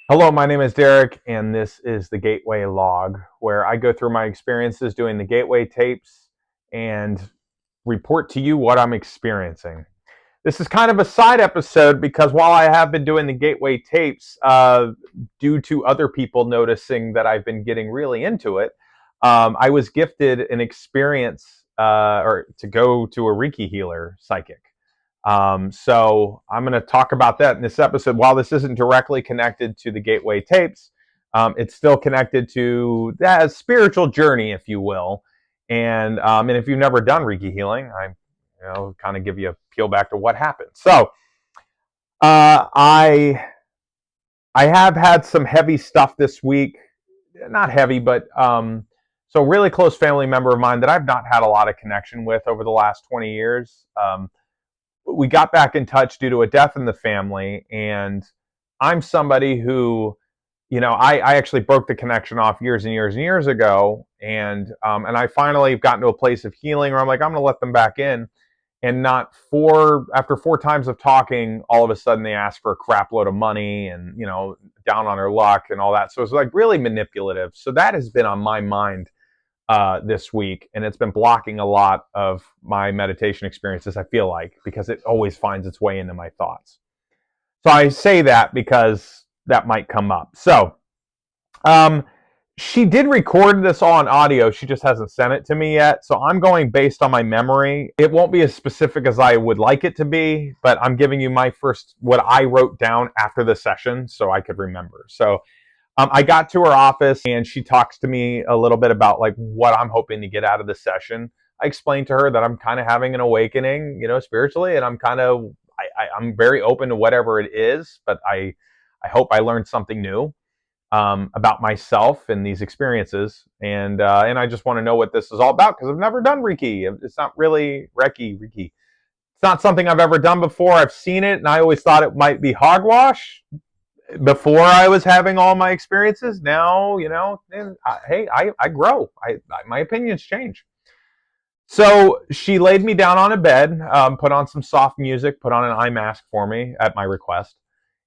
Hello, my name is Derek, and this is the Gateway Log, where I go through my experiences doing the Gateway tapes and report to you what I'm experiencing. This is kind of a side episode because while I have been doing the Gateway tapes, due to other people noticing that I've been getting really into it, I was gifted an experience or to go to a Reiki healer psychic. So I'm going to talk about that in this episode. While this isn't directly connected to the Gateway tapes, it's still connected to that spiritual journey, if you will. And if you've never done Reiki healing, kind of give you a peel back to what happened. So uh, I I have had some heavy stuff this week. Not heavy, but so a really close family member of mine that I've not had a lot of connection with over the last 20 years. We got back in touch due to a death in the family, and I'm somebody who, I actually broke the connection off years and years and years ago, and I finally have gotten to a place of healing where I'm like, I'm going to let them back in, and not after 4 times of talking, all of a sudden they ask for a crap load of money and down on their luck and all that. So it's like really manipulative. So that has been on my mind this week, and it's been blocking a lot of my meditation experiences, I feel like, because it always finds its way into my thoughts. So I say that because that might come up. So um, she did record this all on audio. She just hasn't sent it to me yet. So I'm going based on my memory. It won't be as specific as I would like it to be, but I'm giving you my first, what I wrote down after the session so I could remember. So I got to her office and she talks to me a little bit about like what I'm hoping to get out of the session. I explained to her that I'm kind of having an awakening, spiritually, and I'm very open to whatever it is, but I hope I learned something new about myself and these experiences, and I just want to know what this is all about because I've never done Reiki. It's not really Reiki. It's not something I've ever done before. I've seen it, and I always thought it might be hogwash before I was having all my experiences. Now, hey, I grow. My opinions change. So she laid me down on a bed, put on some soft music, put on an eye mask for me at my request,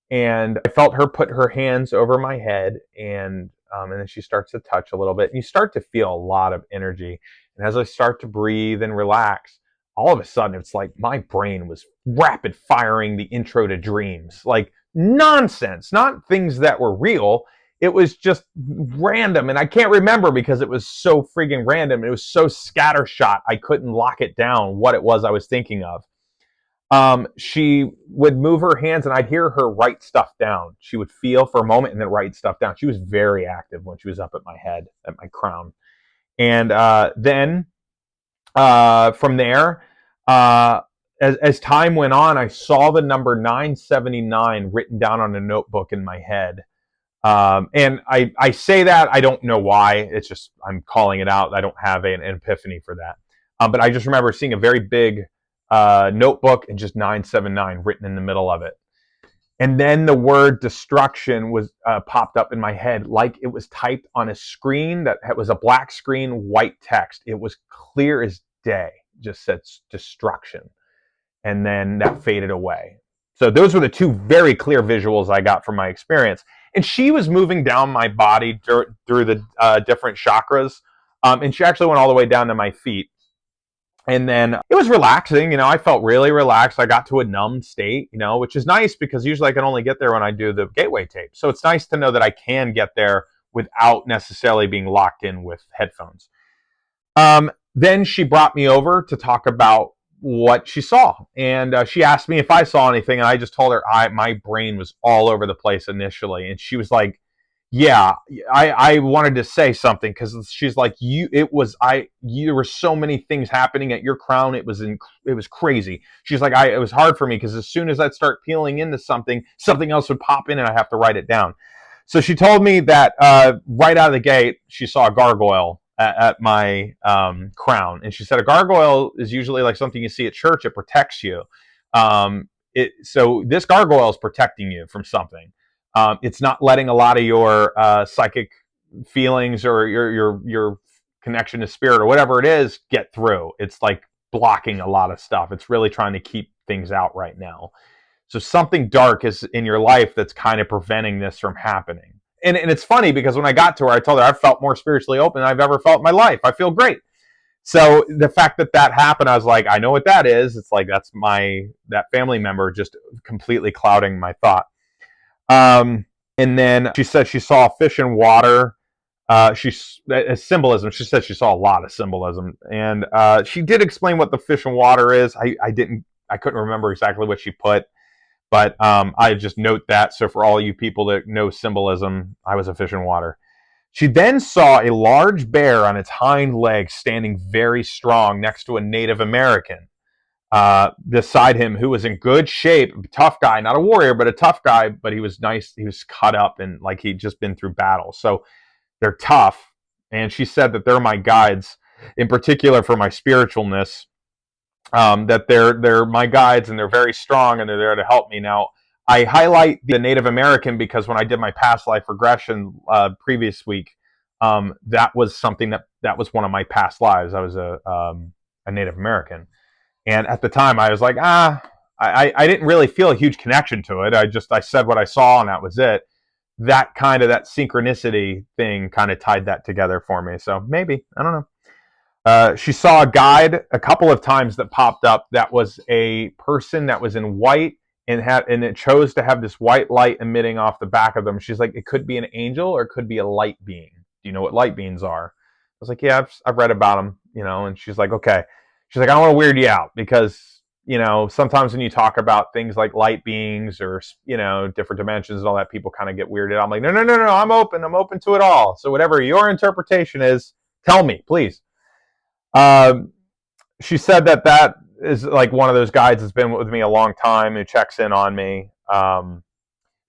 and I felt her put her hands over my head, and then she starts to touch a little bit, and you start to feel a lot of energy. And as I start to breathe and relax, all of a sudden it's like my brain was rapid firing the intro to dreams, like nonsense, not things that were real. It was just random, and I can't remember because it was so friggin' random. It was so scattershot. I couldn't lock it down what it was I was thinking of. She would move her hands and I'd hear her write stuff down. She would feel for a moment and then write stuff down. She was very active when she was up at my head, at my crown. And then from there, uh, as time went on, I saw the number 979 written down on a notebook in my head. And I say that, I don't know why. It's just, I'm calling it out. I don't have an epiphany for that. But I just remember seeing a very big notebook and just 979 written in the middle of it. And then the word destruction was popped up in my head like it was typed on a screen that was a black screen, white text. It was clear as day, just said destruction. And then that faded away. So those were the two very clear visuals I got from my experience. And she was moving down my body through the different chakras. And she actually went all the way down to my feet. And then it was relaxing. I felt really relaxed. I got to a numb state, which is nice because usually I can only get there when I do the gateway tape. So it's nice to know that I can get there without necessarily being locked in with headphones. Then she brought me over to talk about what she saw. And she asked me if I saw anything. And I just told her my brain was all over the place initially. And she was like, yeah, I wanted to say something because she's like, there were so many things happening at your crown. It was crazy. She's like, it was hard for me because as soon as I'd start peeling into something else would pop in and I have to write it down. So she told me that right out of the gate, she saw a gargoyle at my crown. And she said a gargoyle is usually like something you see at church. It protects you. So this gargoyle is protecting you from something. It's not letting a lot of your psychic feelings or your connection to spirit or whatever it is get through. It's like blocking a lot of stuff. It's really trying to keep things out right now. So something dark is in your life that's kind of preventing this from happening. And it's funny because when I got to her, I told her I've felt more spiritually open than I've ever felt in my life. I feel great. So the fact that that happened, I was like, I know what that is. It's like that's that family member just completely clouding my thought. And then she said she saw a fish in water. Symbolism. She said she saw a lot of symbolism, and she did explain what the fish in water is. I couldn't remember exactly what she put, but I just note that. So for all you people that know symbolism, I was a fish in water. She then saw a large bear on its hind legs standing very strong next to a Native American beside him who was in good shape, tough guy, not a warrior, but a tough guy, but he was nice. He was cut up and like he'd just been through battle. So they're tough. And she said that they're my guides, in particular for my spiritualness, that they're my guides and they're very strong and they're there to help me. Now, I highlight the Native American because when I did my past life regression previous week, that was something that was one of my past lives. I was a Native American. And at the time, I was like, I didn't really feel a huge connection to it. I said what I saw, and that was it. That synchronicity thing kind of tied that together for me. So maybe, I don't know. She saw a guide a couple of times that popped up. That was a person that was in white and it chose to have this white light emitting off the back of them. She's like, it could be an angel or it could be a light being. Do you know what light beings are? I was like, yeah, I've read about them, And she's like, okay. She's like, I don't want to weird you out because, sometimes when you talk about things like light beings or, different dimensions and all that, people kind of get weirded out. I'm like, no, I'm open to it all. So whatever your interpretation is, tell me, please. She said that is like one of those guides that's been with me a long time who checks in on me.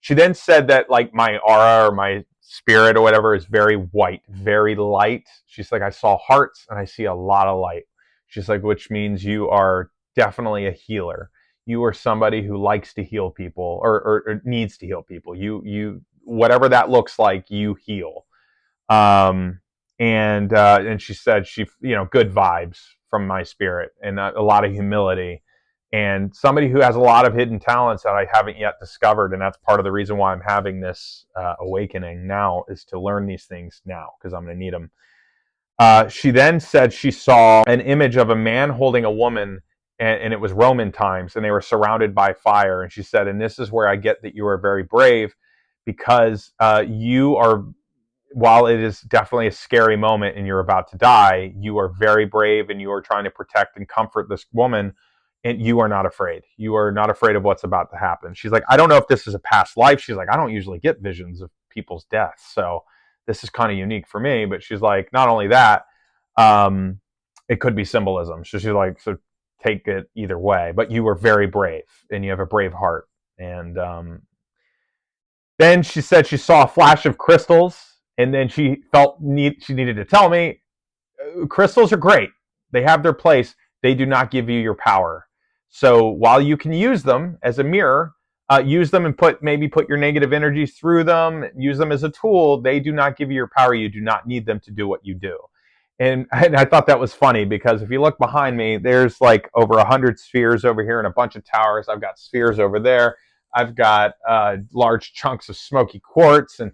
She then said that like my aura or my spirit or whatever is very white, very light. She's like, I saw hearts and I see a lot of light. She's like, which means you are definitely a healer. You are somebody who likes to heal people or needs to heal people. You whatever that looks like, you heal. And she said good vibes from my spirit and a lot of humility and somebody who has a lot of hidden talents that I haven't yet discovered. And that's part of the reason why I'm having this awakening now is to learn these things now because I'm going to need them. She then said she saw an image of a man holding a woman and it was Roman times and they were surrounded by fire. And she said, and this is where I get that you are very brave because you are, while it is definitely a scary moment and you're about to die, you are very brave and you are trying to protect and comfort this woman and you are not afraid. You are not afraid of what's about to happen. She's like, I don't know if this is a past life. She's like, I don't usually get visions of people's deaths. So this is kind of unique for me. But she's like, not only that, it could be symbolism. So she's like, so take it either way. But you were very brave and you have a brave heart. And then she said she saw a flash of crystals. And then she she needed to tell me, crystals are great. They have their place. They do not give you your power. So while you can use them as a mirror, use them and maybe put your negative energies through them, use them as a tool, they do not give you your power. You do not need them to do what you do. And I thought that was funny because if you look behind me, there's like over 100 spheres over here and a bunch of towers. I've got spheres over there. I've got large chunks of smoky quartz and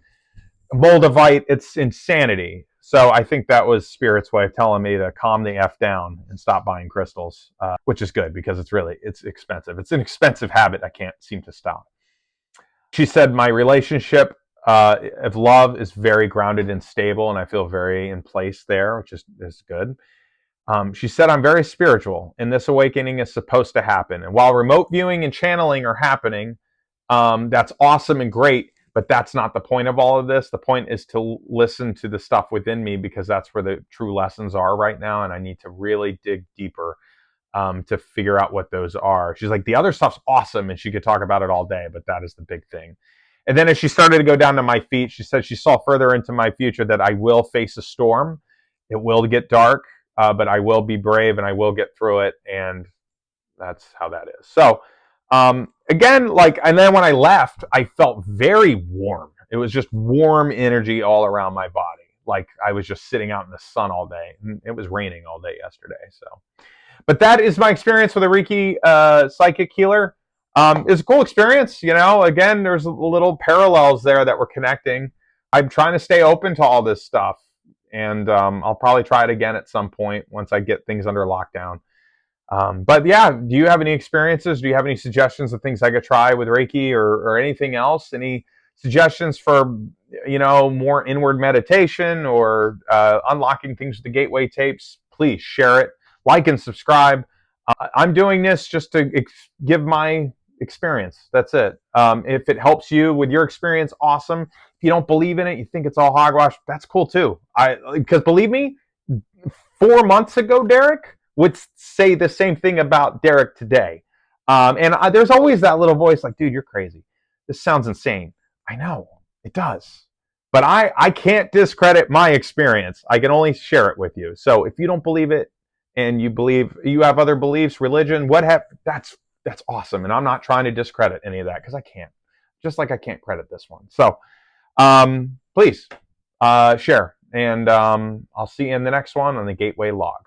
moldavite. It's insanity. So I think that was Spirit's way of telling me to calm the F down and stop buying crystals, which is good because it's expensive. It's an expensive habit I can't seem to stop. She said my relationship of love is very grounded and stable, and I feel very in place there, which is good. She said I'm very spiritual, and this awakening is supposed to happen. And while remote viewing and channeling are happening, that's awesome and great. But that's not the point of all of this. The point is to listen to the stuff within me because that's where the true lessons are right now. And I need to really dig deeper to figure out what those are. She's like, the other stuff's awesome and she could talk about it all day, but that is the big thing. And then as she started to go down to my feet, she said she saw further into my future that I will face a storm. It will get dark, but I will be brave and I will get through it. And that's how that is. So, again, and then when I left, I felt very warm. It was just warm energy all around my body. Like I was just sitting out in the sun all day. It was raining all day yesterday. So, but that is my experience with a Reiki psychic healer. It's a cool experience. Again, there's little parallels there that we're connecting. I'm trying to stay open to all this stuff, and I'll probably try it again at some point once I get things under lockdown. But yeah, do you have any experiences? Do you have any suggestions of things I could try with Reiki or anything else? Any suggestions for more inward meditation or unlocking things with the gateway tapes? Please share it, like and subscribe. I'm doing this just to give my experience. That's it. If it helps you with your experience, awesome. If you don't believe in it, you think it's all hogwash, that's cool too. Because believe me, 4 months ago, Derek would say the same thing about Derek today. And there's always that little voice like, dude, you're crazy. This sounds insane. I know, it does. But I can't discredit my experience. I can only share it with you. So if you don't believe it and you believe you have other beliefs, religion, that's awesome. And I'm not trying to discredit any of that because I can't. Just like I can't credit this one. So please share. And I'll see you in the next one on the Gateway Log.